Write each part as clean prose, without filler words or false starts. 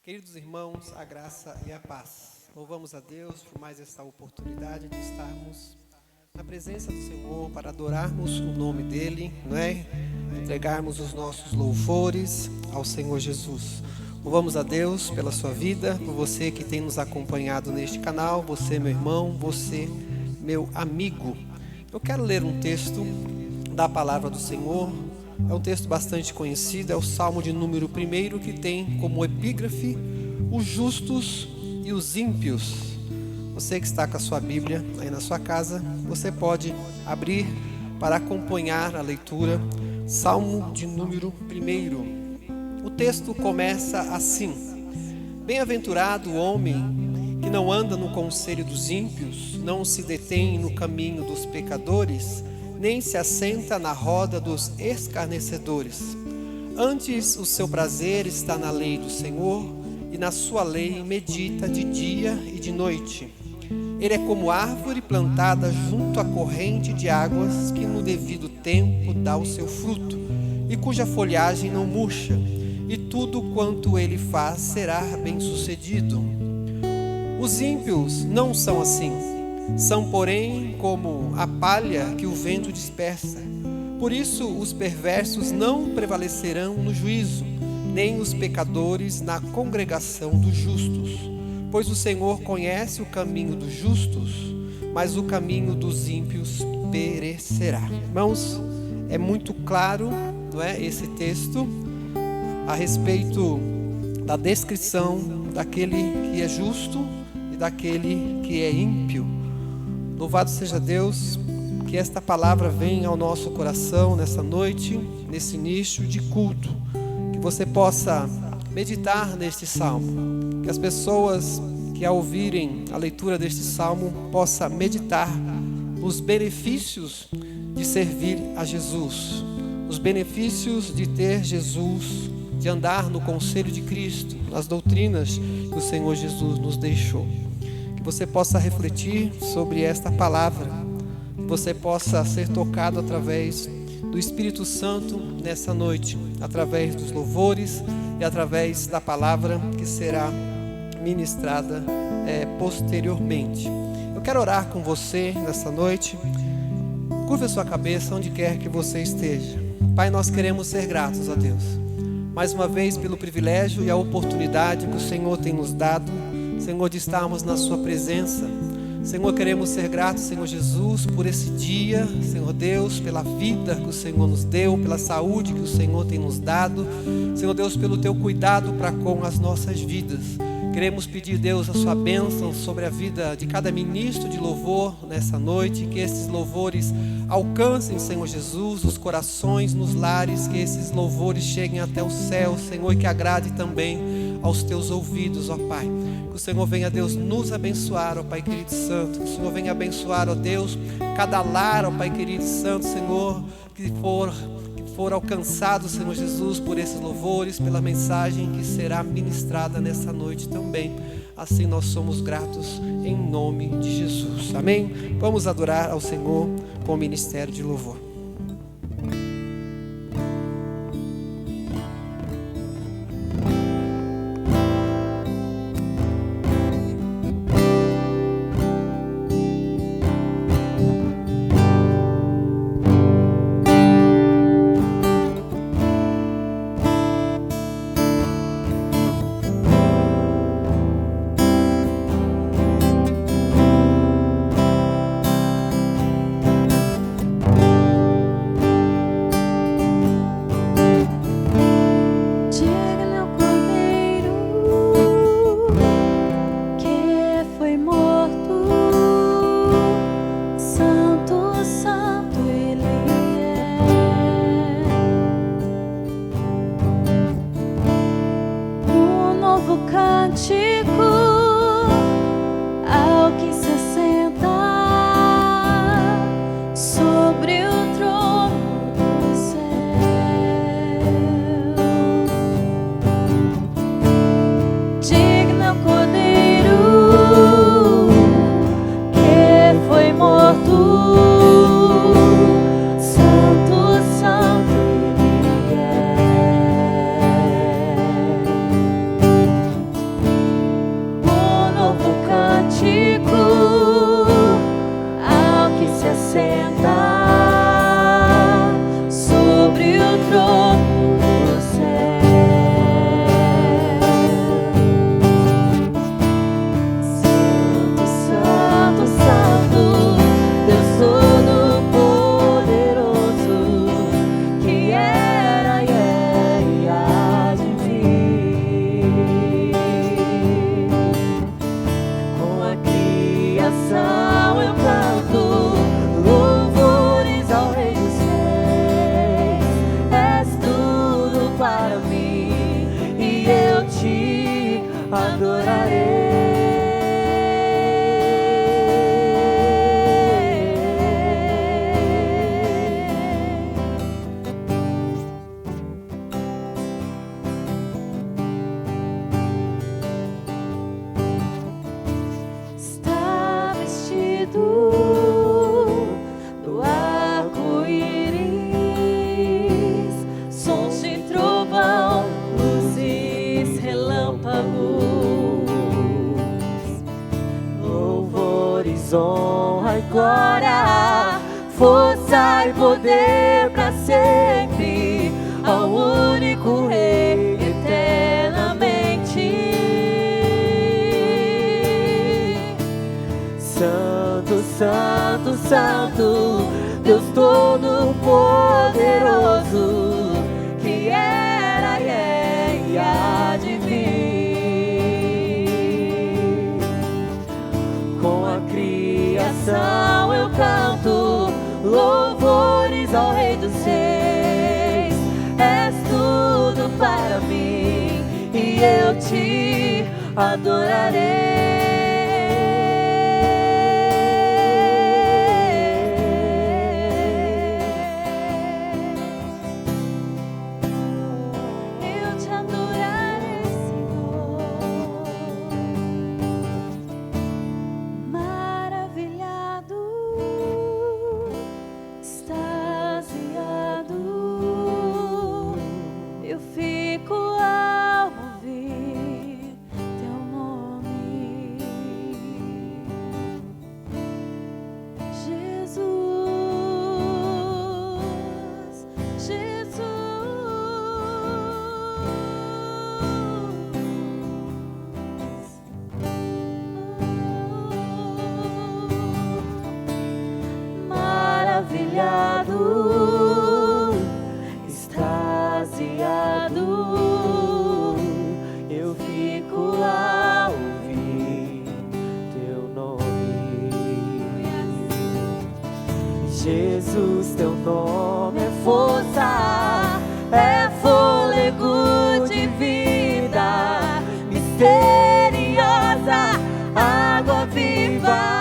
Queridos irmãos, a graça e a paz. Louvamos a Deus por mais esta oportunidade de estarmos na presença do Senhor para adorarmos o nome dEle, entregarmos os nossos louvores ao Senhor Jesus. Louvamos a Deus pela sua vida, por você que tem nos acompanhado neste canal, você meu irmão, você meu amigo. Eu quero ler um texto da palavra do Senhor. É um texto bastante conhecido, é o Salmo de número 1, que tem como epígrafe os justos e os ímpios. Você que está com a sua Bíblia aí na sua casa, você pode abrir para acompanhar a leitura. Salmo de número 1. O texto começa assim: Bem-aventurado o homem que não anda no conselho dos ímpios, não se detém no caminho dos pecadores, nem se assenta na roda dos escarnecedores. Antes o seu prazer está na lei do Senhor, e na sua lei medita de dia e de noite. Ele é como árvore plantada junto à corrente de águas, que no devido tempo dá o seu fruto, e cuja folhagem não murcha, e tudo quanto ele faz será bem-sucedido. Os ímpios não são assim. São, porém, como a palha que o vento dispersa. Por isso, os perversos não prevalecerão no juízo, nem os pecadores na congregação dos justos. Pois o Senhor conhece o caminho dos justos, mas o caminho dos ímpios perecerá. Irmãos, é muito claro, não é, esse texto a respeito da descrição daquele que é justo e daquele que é ímpio. Louvado seja Deus, que esta palavra venha ao nosso coração nessa noite, nesse início de culto, que você possa meditar neste salmo, que as pessoas que ao ouvirem a leitura deste salmo possam meditar nos benefícios de servir a Jesus, os benefícios de ter Jesus, de andar no conselho de Cristo, nas doutrinas que o Senhor Jesus nos deixou. Que você possa refletir sobre esta palavra, que você possa ser tocado através do Espírito Santo nessa noite, através dos louvores e através da palavra que será ministrada posteriormente. Eu quero orar com você nessa noite. Curva a sua cabeça onde quer que você esteja. Pai, nós queremos ser gratos a Deus, mais uma vez pelo privilégio e a oportunidade que o Senhor tem nos dado, Senhor, de estarmos na sua presença. Senhor, queremos ser gratos, Senhor Jesus, por esse dia, Senhor Deus, pela vida que o Senhor nos deu, pela saúde que o Senhor tem nos dado, Senhor Deus, pelo teu cuidado para com as nossas vidas. Queremos pedir, Deus, a sua bênção sobre a vida de cada ministro de louvor nessa noite, que esses louvores alcancem, Senhor Jesus, os corações nos lares, que esses louvores cheguem até o céu, Senhor, e que agrade também aos teus ouvidos, ó Pai. Que o Senhor venha, Deus, nos abençoar, ó Pai querido santo. Que o Senhor venha abençoar, ó Deus, cada lar, ó Pai querido santo, Senhor, que for alcançado, Senhor Jesus, por esses louvores, pela mensagem que será ministrada nessa noite também. Assim nós somos gratos em nome de Jesus. Amém? Vamos adorar ao Senhor com o ministério de louvor. para mim, e eu te adorarei. Está vestido do arco-íris, sons de trovão, luzes, relâmpagos, louvores, honra e glória, força e poder para sempre, ao único Rei eternamente. Santo, Santo, Santo, Deus Todo-Poderoso, que era e é e há de vir. Com a criação eu canto louvores ao Rei dos Reis. És tudo para mim e eu te adorarei. Jesus, teu nome é força, é fôlego de vida, misteriosa, água viva.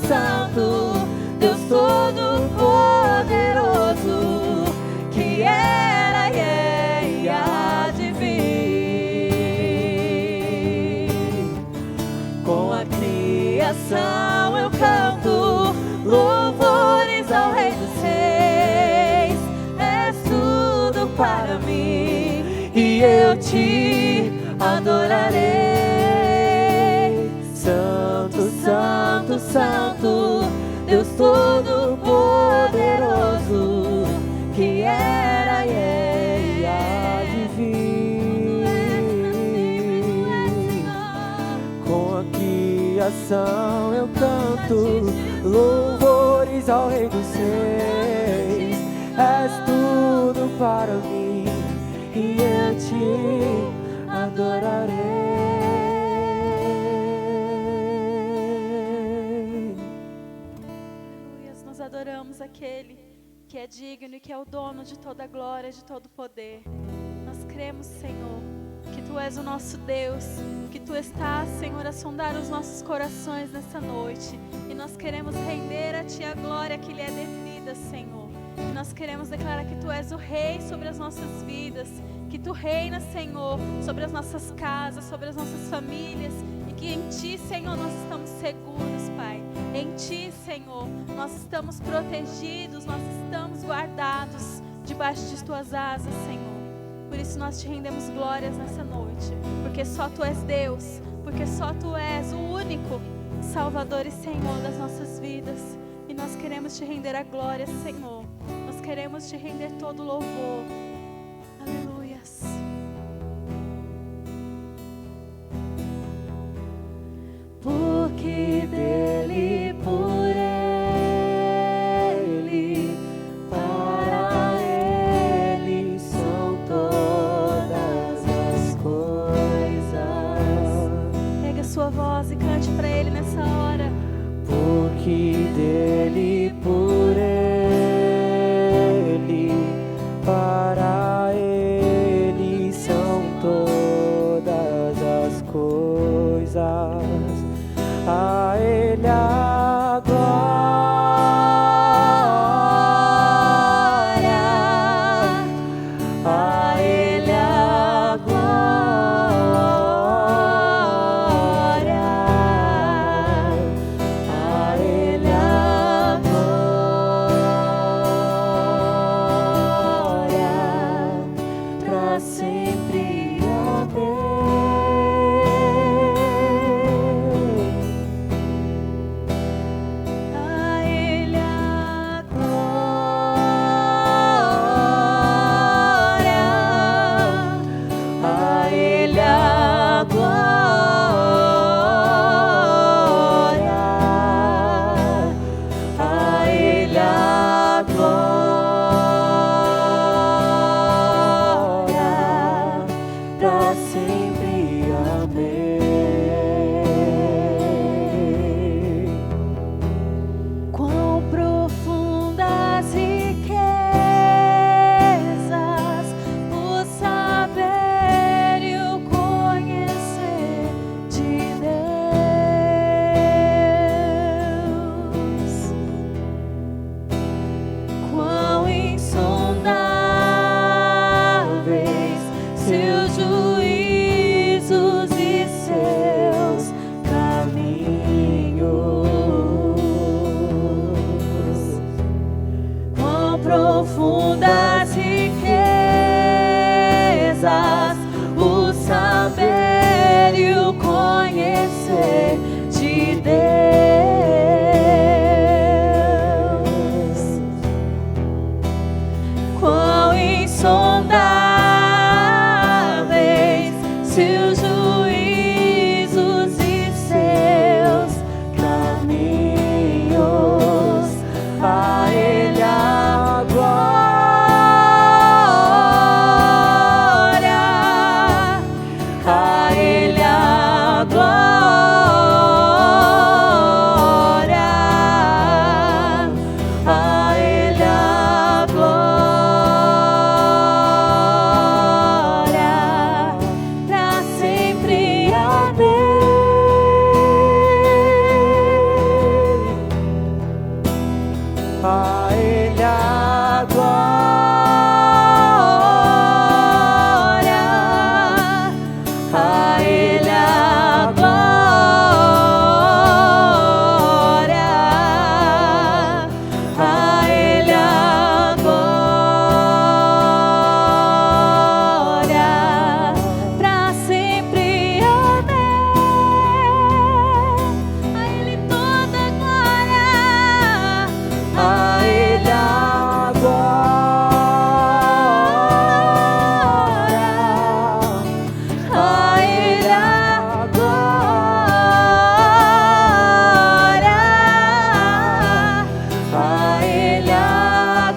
Santo, Deus Todo-Poderoso, que era e é e há de vir. Com a criação eu canto louvores ao Rei dos Reis. És tudo para mim e eu te adorarei. Santo, Santo, Santo, Deus Todo-Poderoso, que era e é e há de vir. Com a criação eu canto louvores ao Rei dos Reis. És tudo para mim e eu te adorarei. Adoramos aquele que é digno e que é o dono de toda a glória, de todo o poder. Nós cremos, Senhor, que Tu és o nosso Deus, que Tu estás, Senhor, a sondar os nossos corações nessa noite. E nós queremos render a Ti a glória que lhe é devida, Senhor. E nós queremos declarar que Tu és o Rei sobre as nossas vidas, que Tu reinas, Senhor, sobre as nossas casas, sobre as nossas famílias, e que em Ti, Senhor, nós estamos seguros, Pai. Em Ti, Senhor, nós estamos protegidos, nós estamos guardados debaixo de Tuas asas, Senhor. Por isso nós Te rendemos glórias nessa noite, porque só Tu és Deus, porque só Tu és o único Salvador e Senhor das nossas vidas. E nós queremos Te render a glória, Senhor. Nós queremos Te render todo louvor. Aleluias. Porque a Ele a glória, a Ele a glória, a Ele a glória, pra sempre. Profundas riquezas, o saber e o conhecer de Deus. Quão insondáveis seus juízos e seus caminhos, a Ele a glória, a Ele a glória, a Ele a glória, pra sempre. Amém. A Ele a glória, a Ele a glória, a Ele a glória, pra sempre. Amém. A Ele toda glória, a Ele a glória, a Ele a glória, a Ele a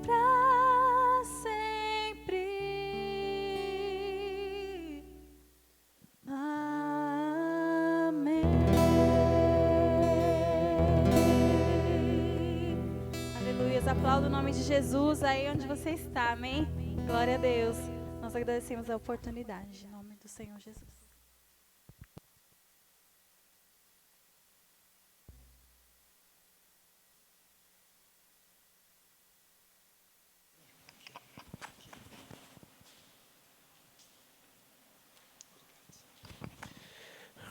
pra sempre. Amém. Aleluia. Aplauda o nome de Jesus aí onde você está, amém? Glória a Deus. Nós agradecemos a oportunidade, em nome do Senhor Jesus.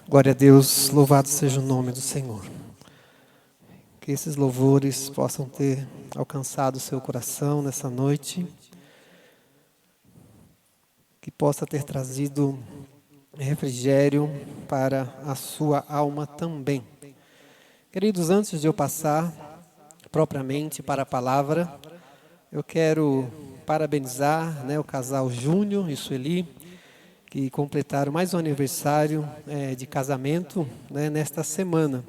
Glória a Deus, louvado seja o nome do Senhor. Que esses louvores possam ter alcançado o seu coração nessa noite. Que possa ter trazido refrigério para a sua alma também. Queridos, antes de eu passar propriamente para a palavra, eu quero parabenizar, o casal Júnior e Sueli, que completaram mais um aniversário de casamento, né, nesta semana.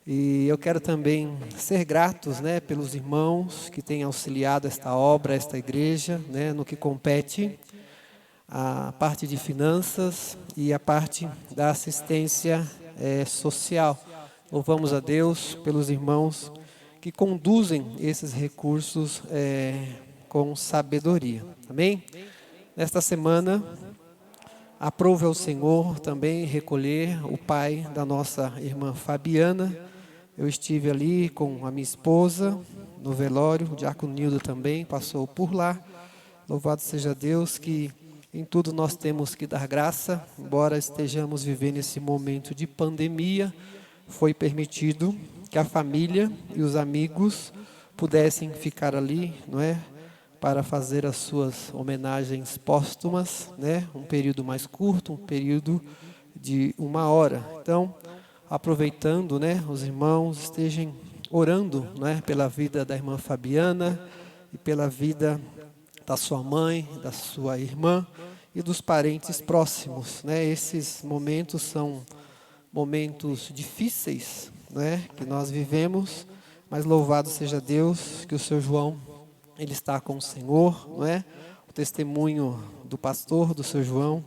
E eu quero também ser gratos, né, pelos irmãos que têm auxiliado esta obra, esta igreja, né, no que compete a parte de finanças e a parte da assistência social. Louvamos a Deus pelos irmãos que conduzem esses recursos com sabedoria. Amém? Nesta semana, aprove ao Senhor também recolher o pai da nossa irmã Fabiana. Eu estive ali com a minha esposa no velório, o diácono Nildo também passou por lá. Louvado seja Deus que em tudo nós temos que dar graça, embora estejamos vivendo esse momento de pandemia, foi permitido que a família e os amigos pudessem ficar ali, não é? Para fazer as suas homenagens póstumas, né? Um período mais curto, um período de 1 hora. Então, aproveitando, né? Os irmãos estejam orando, né? Pela vida da irmã Fabiana e pela vida da sua mãe, da sua irmã e dos parentes próximos, né? Esses momentos são momentos difíceis, né? Que nós vivemos, mas louvado seja Deus que o seu João ele está com o Senhor, não é? O testemunho do pastor, do seu João,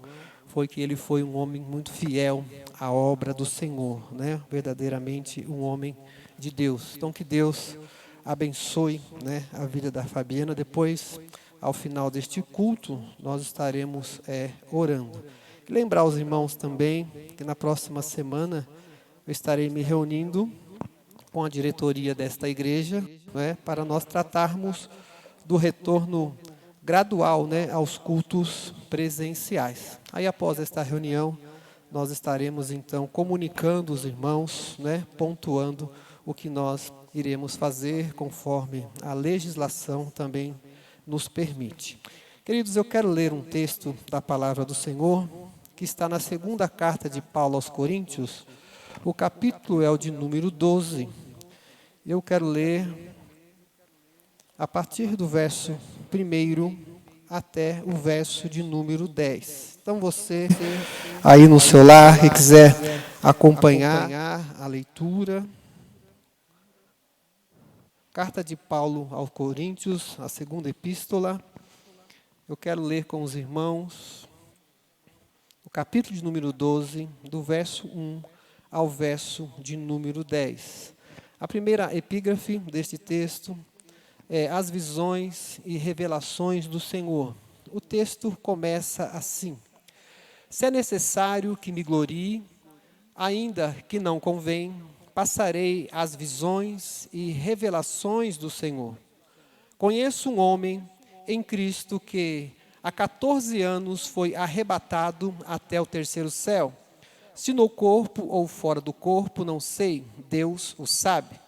foi que ele foi um homem muito fiel à obra do Senhor, né? Verdadeiramente um homem de Deus. Então que Deus abençoe, né, a vida da Fabiana. Depois, ao final deste culto, nós estaremos orando. E lembrar os irmãos também que na próxima semana eu estarei me reunindo com a diretoria desta igreja, né, para nós tratarmos do retorno gradual, né, aos cultos presenciais. Aí após esta reunião, nós estaremos então comunicando os irmãos, né, pontuando o que nós iremos fazer conforme a legislação também nos permite. Queridos, eu quero ler um texto da palavra do Senhor, que está na segunda carta de Paulo aos Coríntios, o capítulo é o de número 12. Eu quero ler a partir do verso 1 até o verso de número 10. Então você, aí no seu lar, que quiser acompanhar a leitura. Carta de Paulo aos Coríntios, a segunda epístola. Eu quero ler com os irmãos o capítulo de número 12, do verso 1 ao verso de número 10. A primeira epígrafe deste texto é as visões e revelações do Senhor. O texto começa assim: se é necessário que me glorie, ainda que não convém, passarei as visões e revelações do Senhor. Conheço um homem em Cristo que há 14 anos foi arrebatado até o terceiro céu. Se no corpo ou fora do corpo, não sei, Deus o sabe.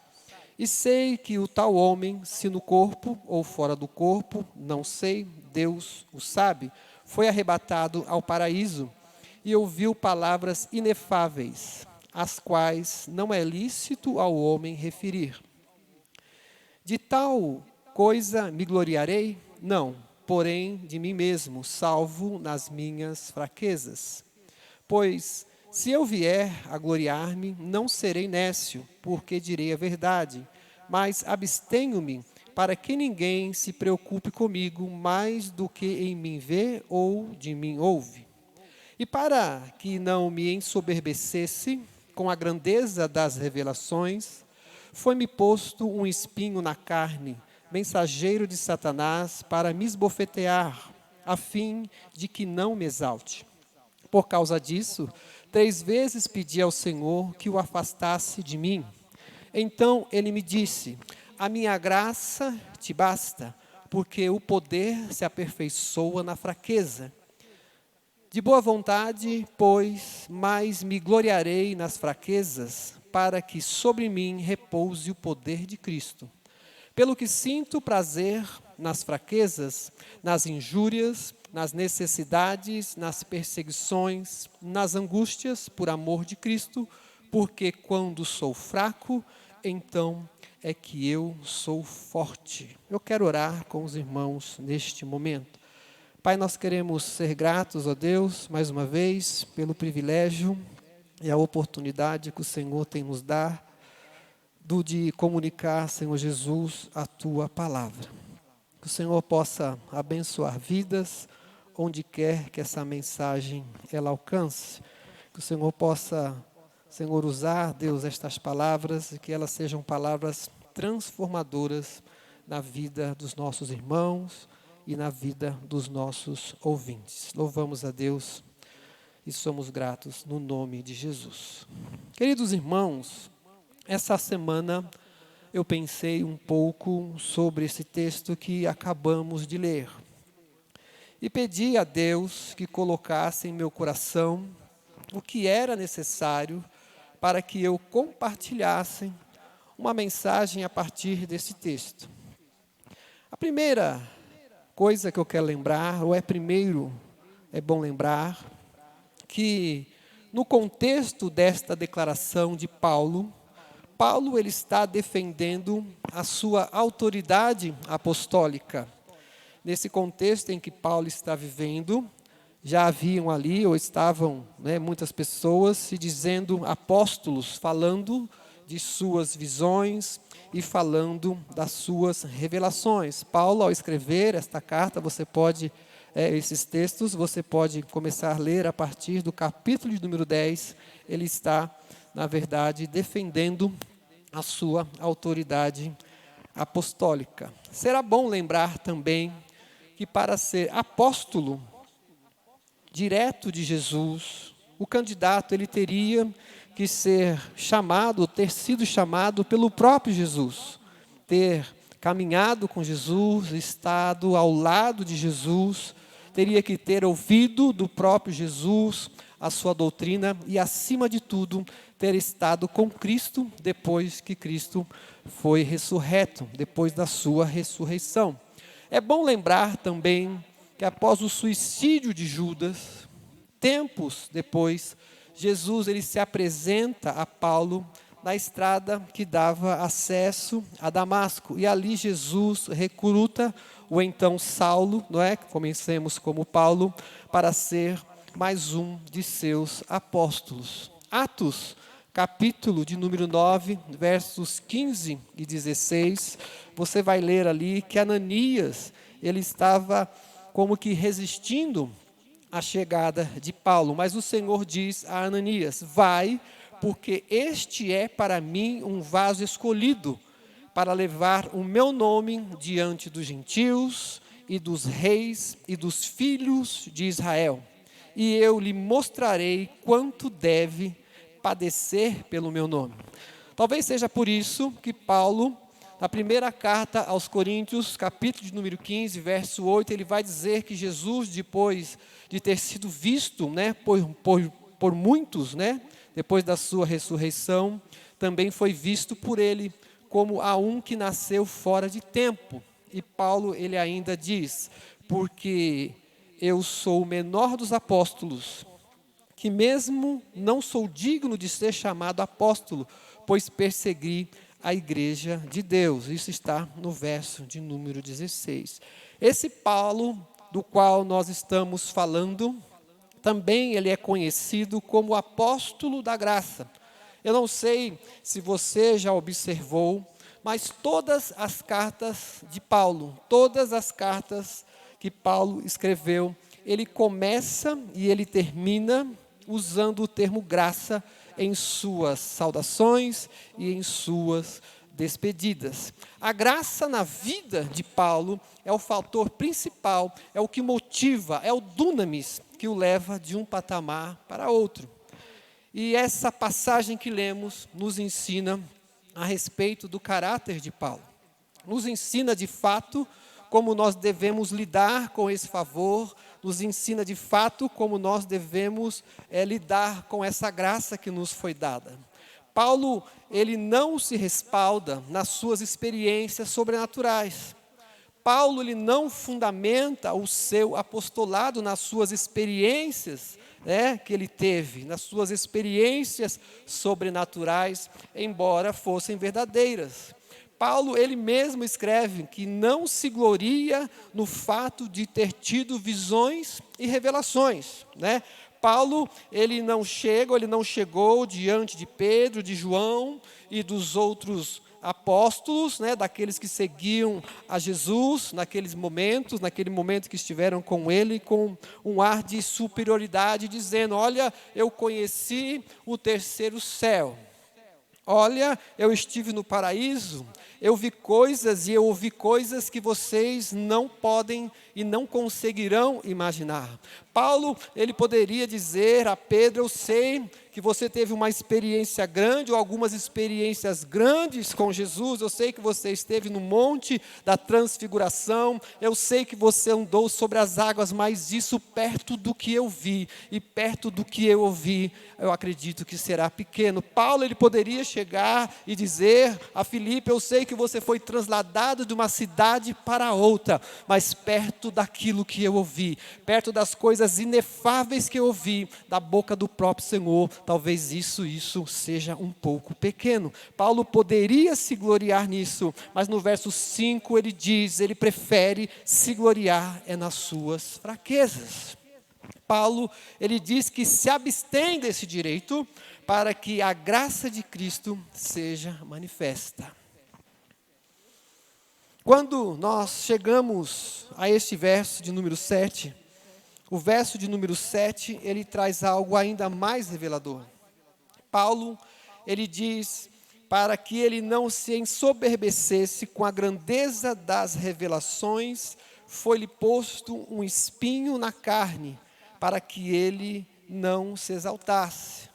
E sei que o tal homem, se no corpo ou fora do corpo, não sei, Deus o sabe, foi arrebatado ao paraíso e ouviu palavras inefáveis, as quais não é lícito ao homem referir. De tal coisa me gloriarei? Não, porém de mim mesmo, salvo nas minhas fraquezas. Pois, se eu vier a gloriar-me, não serei nécio, porque direi a verdade, mas abstenho-me, para que ninguém se preocupe comigo mais do que em mim vê ou de mim ouve. E para que não me ensoberbecesse com a grandeza das revelações, foi-me posto um espinho na carne, mensageiro de Satanás, para me esbofetear, a fim de que não me exalte. Por causa disso, 3 vezes pedi ao Senhor que o afastasse de mim. Então ele me disse: a minha graça te basta, porque o poder se aperfeiçoa na fraqueza. De boa vontade, pois, mais me gloriarei nas fraquezas, para que sobre mim repouse o poder de Cristo. Pelo que sinto prazer nas fraquezas, nas injúrias, nas necessidades, nas perseguições, nas angústias, por amor de Cristo, porque quando sou fraco, então é que eu sou forte. Eu quero orar com os irmãos neste momento. Pai, nós queremos ser gratos a Deus, mais uma vez, pelo privilégio e a oportunidade que o Senhor tem nos dado de comunicar, Senhor Jesus, a Tua palavra. Que o Senhor possa abençoar vidas, onde quer que essa mensagem ela alcance. Que o Senhor possa, Senhor, usar, Deus, estas palavras e que elas sejam palavras transformadoras na vida dos nossos irmãos e na vida dos nossos ouvintes. Louvamos a Deus e somos gratos no nome de Jesus. Queridos irmãos, essa semana eu pensei um pouco sobre esse texto que acabamos de ler. E pedi a Deus que colocasse em meu coração o que era necessário para que eu compartilhasse uma mensagem a partir desse texto. A primeira coisa que eu quero lembrar, é bom lembrar, que no contexto desta declaração de Paulo ele está defendendo a sua autoridade apostólica. Nesse contexto em que Paulo está vivendo, já haviam ali, ou estavam, muitas pessoas se dizendo apóstolos, falando de suas visões e falando das suas revelações. Paulo, ao escrever esta carta, esses textos, você pode começar a ler a partir do capítulo de número 10, ele está, na verdade, defendendo a sua autoridade apostólica. Será bom lembrar também que para ser apóstolo direto de Jesus, o candidato ele teria que ter sido chamado pelo próprio Jesus, ter caminhado com Jesus, estado ao lado de Jesus, teria que ter ouvido do próprio Jesus a sua doutrina e, acima de tudo, ter estado com Cristo depois que Cristo foi ressurreto, depois da sua ressurreição. É bom lembrar também que após o suicídio de Judas, tempos depois, Jesus ele se apresenta a Paulo na estrada que dava acesso a Damasco. E ali Jesus recruta o então Saulo, comencemos como Paulo, para ser mais um de seus apóstolos. Atos, capítulo de número 9, versos 15 e 16, você vai ler ali que Ananias, ele estava como que resistindo à chegada de Paulo, mas o Senhor diz a Ananias: vai, porque este é para mim um vaso escolhido, para levar o meu nome diante dos gentios e dos reis e dos filhos de Israel. E eu lhe mostrarei quanto deve padecer pelo meu nome. Talvez seja por isso que Paulo, na primeira carta aos Coríntios, capítulo de número 15, verso 8, ele vai dizer que Jesus, depois de ter sido visto por muitos, depois da sua ressurreição, também foi visto por ele como a um que nasceu fora de tempo. E Paulo, ele ainda diz: porque eu sou o menor dos apóstolos, que mesmo não sou digno de ser chamado apóstolo, pois persegui a igreja de Deus. Isso está no verso de número 16. Esse Paulo, do qual nós estamos falando, também ele é conhecido como apóstolo da graça. Eu não sei se você já observou, mas todas as cartas de Paulo, todas as cartas que Paulo escreveu, ele começa e ele termina usando o termo graça em suas saudações e em suas despedidas. A graça na vida de Paulo é o fator principal, é o que motiva, é o dunamis que o leva de um patamar para outro. E essa passagem que lemos nos ensina a respeito do caráter de Paulo. Nos ensina de fato como nós devemos lidar com esse favor, nos ensina de fato como nós devemos lidar com essa graça que nos foi dada. Paulo, ele não se respalda nas suas experiências sobrenaturais. Paulo, ele não fundamenta o seu apostolado nas suas experiências que ele teve, nas suas experiências sobrenaturais, embora fossem verdadeiras. Paulo, ele mesmo escreve que não se gloria no fato de ter tido visões e revelações, né? Paulo, ele não chegou diante de Pedro, de João e dos outros apóstolos, né, daqueles que seguiam a Jesus naquele momento que estiveram com ele, com um ar de superioridade, dizendo: olha, eu conheci o terceiro céu. Olha, eu estive no paraíso, eu vi coisas e eu ouvi coisas que vocês não podem e não conseguirão imaginar. Paulo, ele poderia dizer a Pedro: eu sei que você teve uma experiência grande, ou algumas experiências grandes com Jesus, eu sei que você esteve no monte da transfiguração, eu sei que você andou sobre as águas, mas isso perto do que eu vi, e perto do que eu ouvi, eu acredito que será pequeno. Paulo, ele poderia chegar e dizer a Filipe: eu sei que você foi trasladado de uma cidade para outra, mas perto daquilo que eu ouvi, perto das coisas inefáveis que eu ouvi da boca do próprio Senhor, talvez isso seja um pouco pequeno. Paulo poderia se gloriar nisso, mas no verso 5 ele diz, ele prefere se gloriar nas suas fraquezas. Paulo, ele diz que se abstém desse direito para que a graça de Cristo seja manifesta. Quando nós chegamos a este verso de número 7, o verso de número 7, ele traz algo ainda mais revelador. Paulo, ele diz para que ele não se ensoberbecesse com a grandeza das revelações, foi-lhe posto um espinho na carne, para que ele não se exaltasse.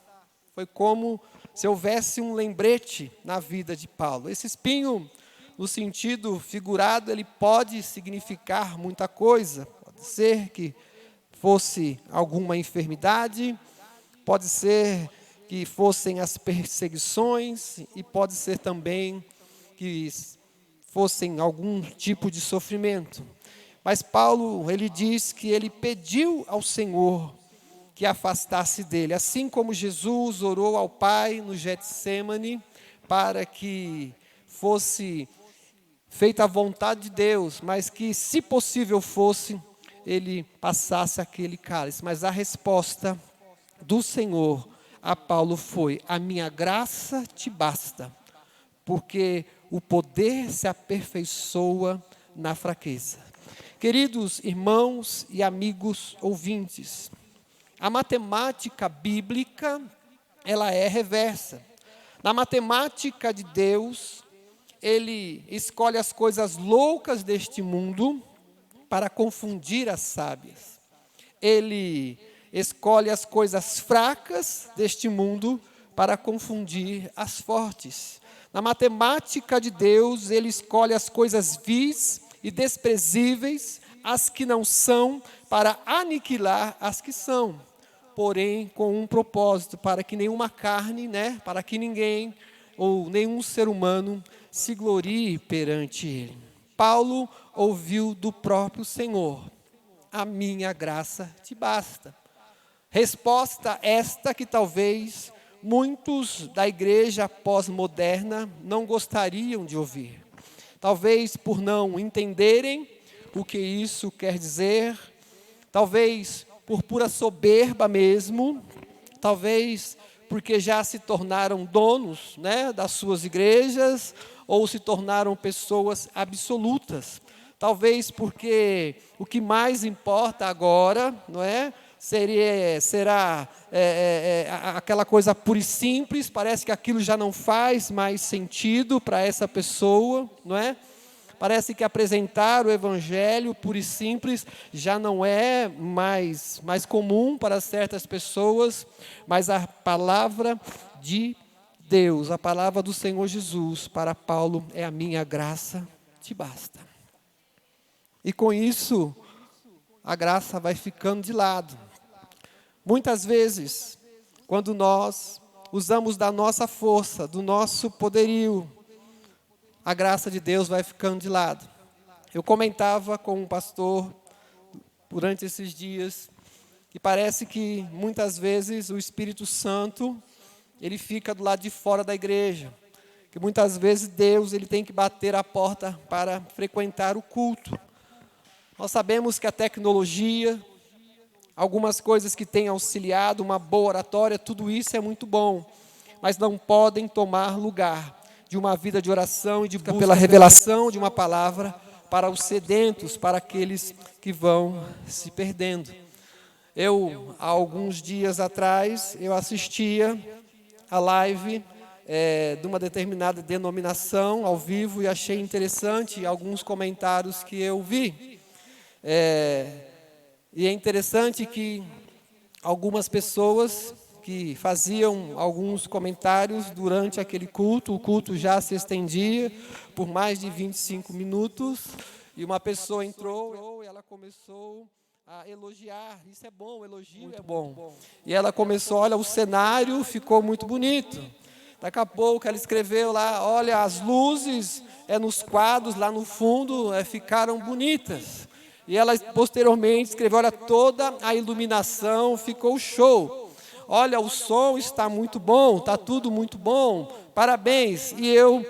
Foi como se houvesse um lembrete na vida de Paulo. Esse espinho, no sentido figurado, ele pode significar muita coisa. Pode ser que fosse alguma enfermidade, pode ser que fossem as perseguições, e pode ser também que fossem algum tipo de sofrimento. Mas Paulo, ele diz que ele pediu ao Senhor que afastasse dele, assim como Jesus orou ao Pai no Getsêmani, para que fosse feita a vontade de Deus, mas que, se possível fosse, ele passasse aquele cálice. Mas a resposta do Senhor a Paulo foi: a minha graça te basta, porque o poder se aperfeiçoa na fraqueza. Queridos irmãos e amigos ouvintes, a matemática bíblica, ela é reversa. Na matemática de Deus, ele escolhe as coisas loucas deste mundo para confundir as sábias. Ele escolhe as coisas fracas deste mundo para confundir as fortes. Na matemática de Deus, ele escolhe as coisas vis e desprezíveis, as que não são, para aniquilar as que são. Porém, com um propósito, para que nenhuma carne, para que ninguém ou nenhum ser humano se glorie perante ele. Paulo ouviu do próprio Senhor: a minha graça te basta. Resposta esta que talvez muitos da igreja pós-moderna não gostariam de ouvir. Talvez por não entenderem o que isso quer dizer, talvez por pura soberba mesmo, talvez porque já se tornaram donos, das suas igrejas, ou se tornaram pessoas absolutas. Talvez porque o que mais importa agora, será aquela coisa pura e simples, parece que aquilo já não faz mais sentido para essa pessoa, Parece que apresentar o evangelho puro e simples já não é mais comum para certas pessoas, mas a palavra de Deus, a palavra do Senhor Jesus, para Paulo, é: a minha graça te basta. E com isso, a graça vai ficando de lado. Muitas vezes, quando nós usamos da nossa força, do nosso poderio, a graça de Deus vai ficando de lado. Eu comentava com um pastor durante esses dias que parece que muitas vezes o Espírito Santo, ele fica do lado de fora da igreja. que muitas vezes Deus ele tem que bater a porta para frequentar o culto. Nós sabemos que a tecnologia, algumas coisas que têm auxiliado, uma boa oratória, tudo isso é muito bom, mas não podem tomar lugar de uma vida de oração e de busca pela revelação de uma palavra para os sedentos, para aqueles que vão se perdendo. Há alguns dias atrás, eu assistia a live de uma determinada denominação ao vivo e achei interessante alguns comentários que eu vi. E é interessante que algumas pessoas que faziam alguns comentários durante aquele culto, o culto já se estendia por mais de 25 minutos, e uma pessoa entrou e ela começou a elogiar. Isso é bom, elogio muito bom. E ela começou, olha, o cenário ficou muito bonito. Daqui a pouco ela escreveu lá, olha, as luzes nos quadros lá no fundo ficaram bonitas. E ela posteriormente escreveu, olha, toda a iluminação ficou show. Olha, o som está muito bom, está tudo muito bom, parabéns. E eu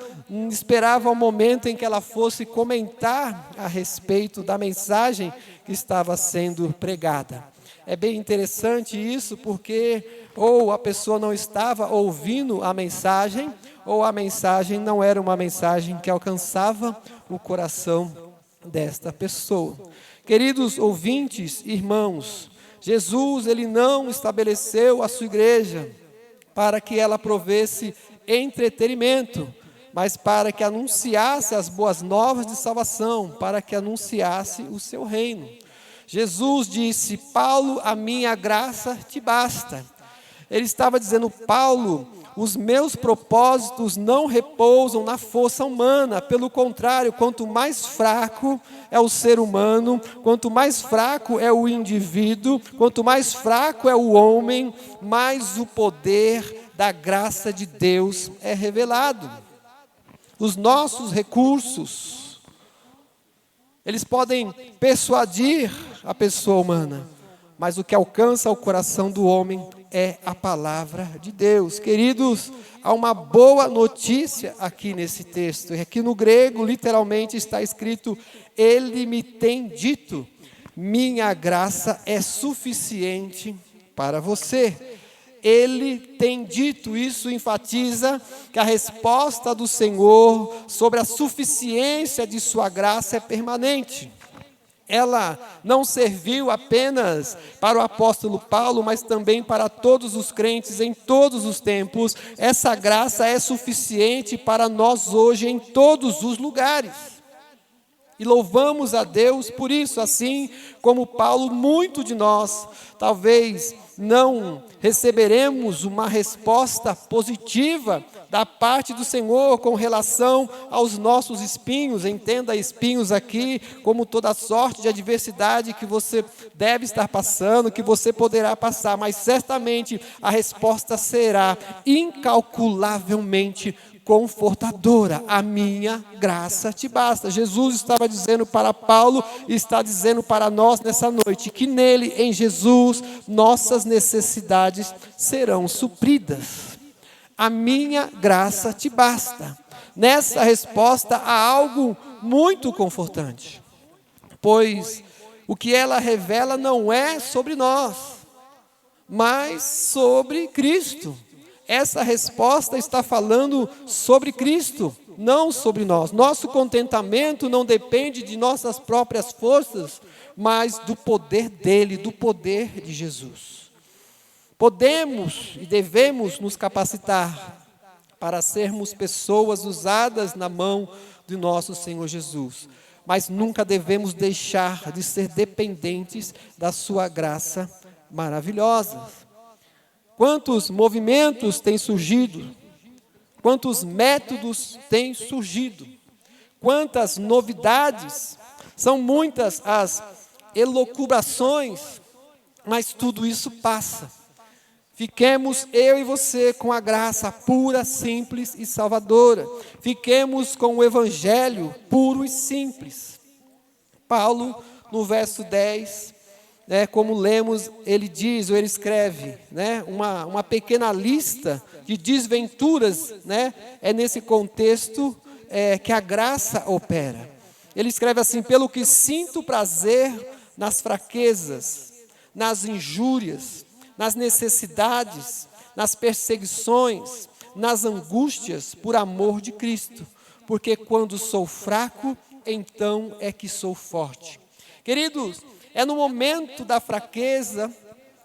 esperava o momento em que ela fosse comentar a respeito da mensagem que estava sendo pregada. É bem interessante isso, porque ou a pessoa não estava ouvindo a mensagem, ou a mensagem não era uma mensagem que alcançava o coração desta pessoa. Queridos ouvintes, irmãos, Jesus, ele não estabeleceu a sua igreja para que ela provesse entretenimento, mas para que anunciasse as boas novas de salvação, para que anunciasse o seu reino. Jesus disse, Paulo, a minha graça te basta. Ele estava dizendo, Paulo, os meus propósitos não repousam na força humana, pelo contrário, quanto mais fraco é o ser humano, quanto mais fraco é o indivíduo, quanto mais fraco é o homem, mais o poder da graça de Deus é revelado. Os nossos recursos, eles podem persuadir a pessoa humana, mas o que alcança o coração do homem é a palavra de Deus. Queridos, há uma boa notícia aqui nesse texto. Aqui no grego, literalmente, está escrito, ele me tem dito, minha graça é suficiente para você. Ele tem dito, isso enfatiza que a resposta do Senhor sobre a suficiência de sua graça é permanente. Ela não serviu apenas para o apóstolo Paulo, mas também para todos os crentes em todos os tempos. Essa graça é suficiente para nós hoje em todos os lugares. E louvamos a Deus por isso, assim como Paulo, muito de nós, talvez não receberemos uma resposta positiva da parte do Senhor com relação aos nossos espinhos. Entenda espinhos aqui como toda sorte de adversidade que você deve estar passando, que você poderá passar, mas certamente a resposta será incalculavelmente confortadora. A minha graça te basta. Jesus estava dizendo para Paulo e está dizendo para nós nessa noite que nele, em Jesus, nossas necessidades serão supridas. A minha graça te basta. Nessa resposta há algo muito confortante, pois o que ela revela não é sobre nós, mas sobre Cristo. Essa resposta está falando sobre Cristo, não sobre nós. Nosso contentamento não depende de nossas próprias forças, mas do poder dele, do poder de Jesus. Podemos e devemos nos capacitar para sermos pessoas usadas na mão de nosso Senhor Jesus, mas nunca devemos deixar de ser dependentes da sua graça maravilhosa. Quantos movimentos têm surgido, quantos métodos têm surgido, quantas novidades, são muitas as elucubrações, mas tudo isso passa. Fiquemos eu e você com a graça pura, simples e salvadora. Fiquemos com o evangelho puro e simples. Paulo, no verso 10, como lemos, ele diz, ou ele escreve, uma pequena lista de desventuras, é nesse contexto que a graça opera. Ele escreve assim: pelo que sinto prazer nas fraquezas, nas injúrias, nas necessidades, nas perseguições, nas angústias, por amor de Cristo, porque quando sou fraco, então é que sou forte. Queridos, é no momento da fraqueza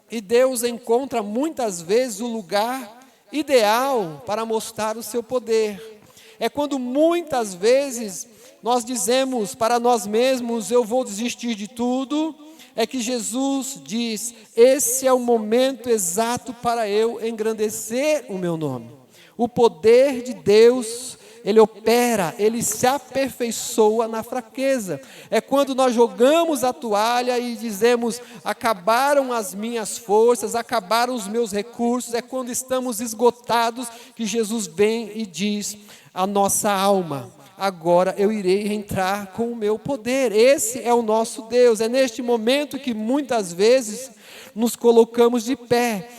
que Deus encontra muitas vezes o lugar ideal para mostrar o seu poder. É quando muitas vezes nós dizemos para nós mesmos: eu vou desistir de tudo, é que Jesus diz: esse é o momento exato para eu engrandecer o meu nome. O poder de Deus, ele opera, ele se aperfeiçoa na fraqueza. É quando nós jogamos a toalha e dizemos: acabaram as minhas forças, acabaram os meus recursos. É quando estamos esgotados que Jesus vem e diz à nossa alma: agora eu irei entrar com o meu poder. Esse é o nosso Deus. É neste momento que muitas vezes nos colocamos de pé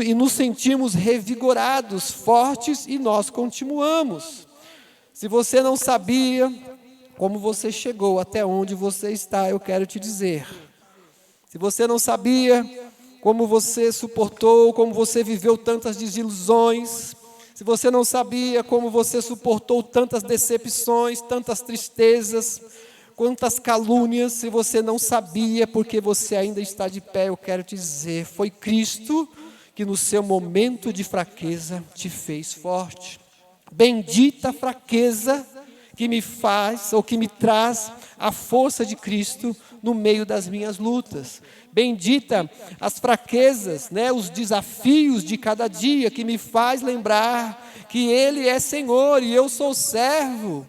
e nos sentimos revigorados, fortes, e nós continuamos. Se você não sabia como você chegou até onde você está, eu quero te dizer. Se você não sabia como você suportou, como você viveu tantas desilusões, se você não sabia como você suportou tantas decepções, tantas tristezas, quantas calúnias, se você não sabia porque você ainda está de pé, eu quero te dizer: foi Cristo que no seu momento de fraqueza te fez forte. Bendita a fraqueza que me faz, ou que me traz a força de Cristo no meio das minhas lutas. Bendita as fraquezas, os desafios de cada dia, que me faz lembrar que Ele é Senhor e eu sou servo.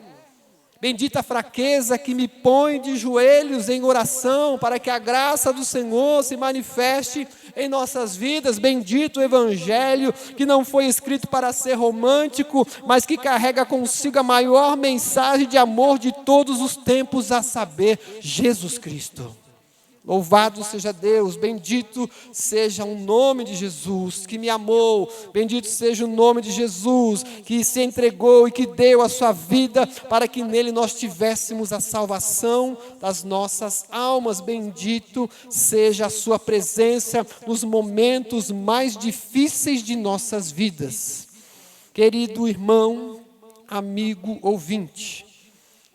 Bendita a fraqueza que me põe de joelhos em oração, para que a graça do Senhor se manifeste em nossas vidas. Bendito o Evangelho, que não foi escrito para ser romântico, mas que carrega consigo a maior mensagem de amor de todos os tempos, a saber, Jesus Cristo. Louvado seja Deus, bendito seja o nome de Jesus que me amou, bendito seja o nome de Jesus que se entregou e que deu a sua vida para que nele nós tivéssemos a salvação das nossas almas. Bendito seja a sua presença nos momentos mais difíceis de nossas vidas. Querido irmão, amigo, ouvinte,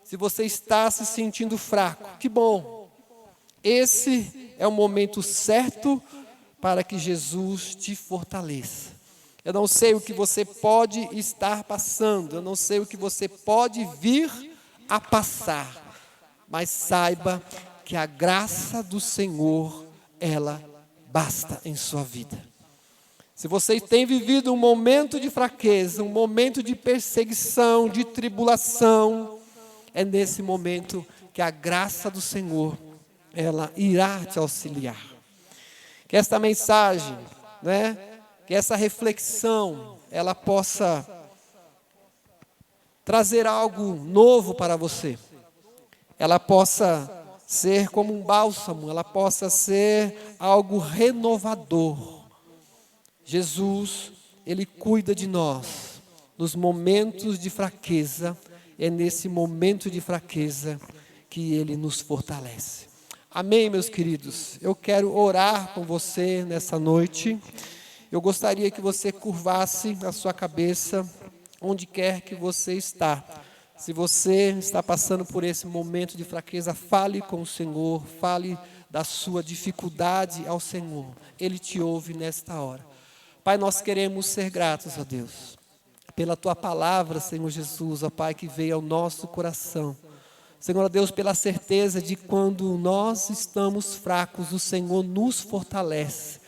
se você está se sentindo fraco, que bom. Esse é o momento certo para que Jesus te fortaleça. Eu não sei o que você pode estar passando, eu não sei o que você pode vir a passar, mas saiba que a graça do Senhor, ela basta em sua vida. Se você tem vivido um momento de fraqueza, um momento de perseguição, de tribulação, é nesse momento que a graça do Senhor, ela irá te auxiliar. Que esta mensagem, que essa reflexão, ela possa trazer algo novo para você. Ela possa ser como um bálsamo, ela possa ser algo renovador. Jesus, Ele cuida de nós nos momentos de fraqueza. É nesse momento de fraqueza que Ele nos fortalece. Amém, meus queridos? Eu quero orar com você nessa noite. Eu gostaria que você curvasse a sua cabeça onde quer que você está. Se você está passando por esse momento de fraqueza, fale com o Senhor, fale da sua dificuldade ao Senhor. Ele te ouve nesta hora. Pai, nós queremos ser gratos a Deus pela Tua palavra, Senhor Jesus, ó Pai, que veio ao nosso coração. Senhor Deus, pela certeza de quando nós estamos fracos, o Senhor nos fortalece.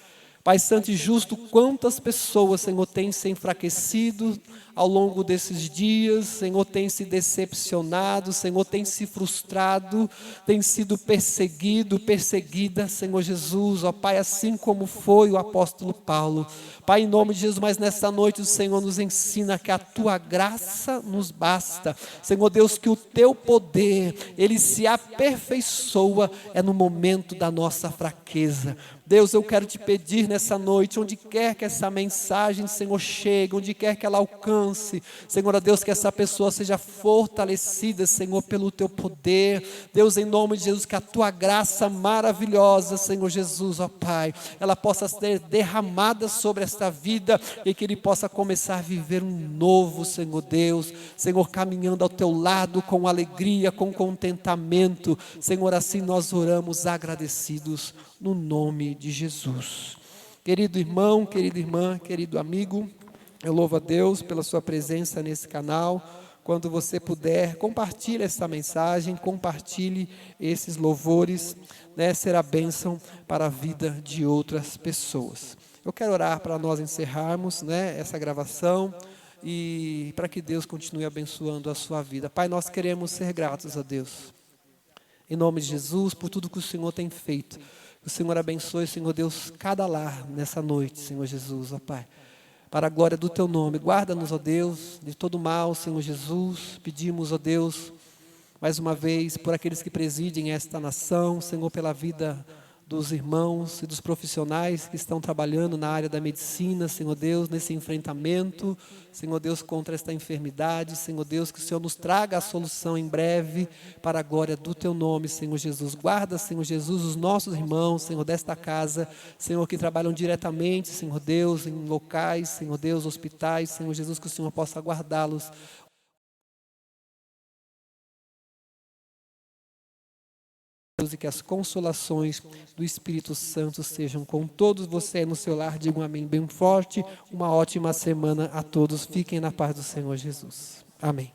Pai Santo e Justo, quantas pessoas, Senhor, têm se enfraquecido ao longo desses dias, Senhor, tem se decepcionado, Senhor, tem se frustrado, tem sido perseguido, perseguida, Senhor Jesus, ó Pai, assim como foi o apóstolo Paulo. Pai, em nome de Jesus, mas nessa noite o Senhor nos ensina que a Tua graça nos basta. Senhor Deus, que o Teu poder, Ele se aperfeiçoa no momento da nossa fraqueza. Deus, eu quero te pedir nessa noite, onde quer que essa mensagem, Senhor, chegue, onde quer que ela alcance, Senhor, ó Deus, que essa pessoa seja fortalecida, Senhor, pelo Teu poder. Deus, em nome de Jesus, que a Tua graça maravilhosa, Senhor Jesus, ó Pai, ela possa ser derramada sobre esta vida e que ele possa começar a viver um novo, Senhor Deus, Senhor, caminhando ao Teu lado com alegria, com contentamento. Senhor, assim nós oramos agradecidos no nome de Jesus. Querido irmão, querida irmã, querido amigo, eu louvo a Deus pela sua presença nesse canal. Quando você puder, compartilhe essa mensagem, compartilhe esses louvores, né? Será bênção para a vida de outras pessoas. Eu quero orar para nós encerrarmos, né, essa gravação e para que Deus continue abençoando a sua vida. Pai, nós queremos ser gratos a Deus, em nome de Jesus, por tudo que o Senhor tem feito. O Senhor abençoe, Senhor Deus, cada lar nessa noite, Senhor Jesus, ó Pai. Para a glória do Teu nome, guarda-nos, ó Deus, de todo mal, Senhor Jesus. Pedimos, ó Deus, mais uma vez, por aqueles que presidem esta nação, Senhor, pela vida dos irmãos e dos profissionais que estão trabalhando na área da medicina, Senhor Deus, nesse enfrentamento, Senhor Deus, contra esta enfermidade. Senhor Deus, que o Senhor nos traga a solução em breve, para a glória do Teu nome, Senhor Jesus. Guarda, Senhor Jesus, os nossos irmãos, Senhor, desta casa, Senhor, que trabalham diretamente, Senhor Deus, em locais, Senhor Deus, hospitais, Senhor Jesus, que o Senhor possa guardá-los. E que as consolações do Espírito Santo sejam com todos vocês no seu lar. Digam amém bem forte. Uma ótima semana a todos. Fiquem na paz do Senhor Jesus. Amém.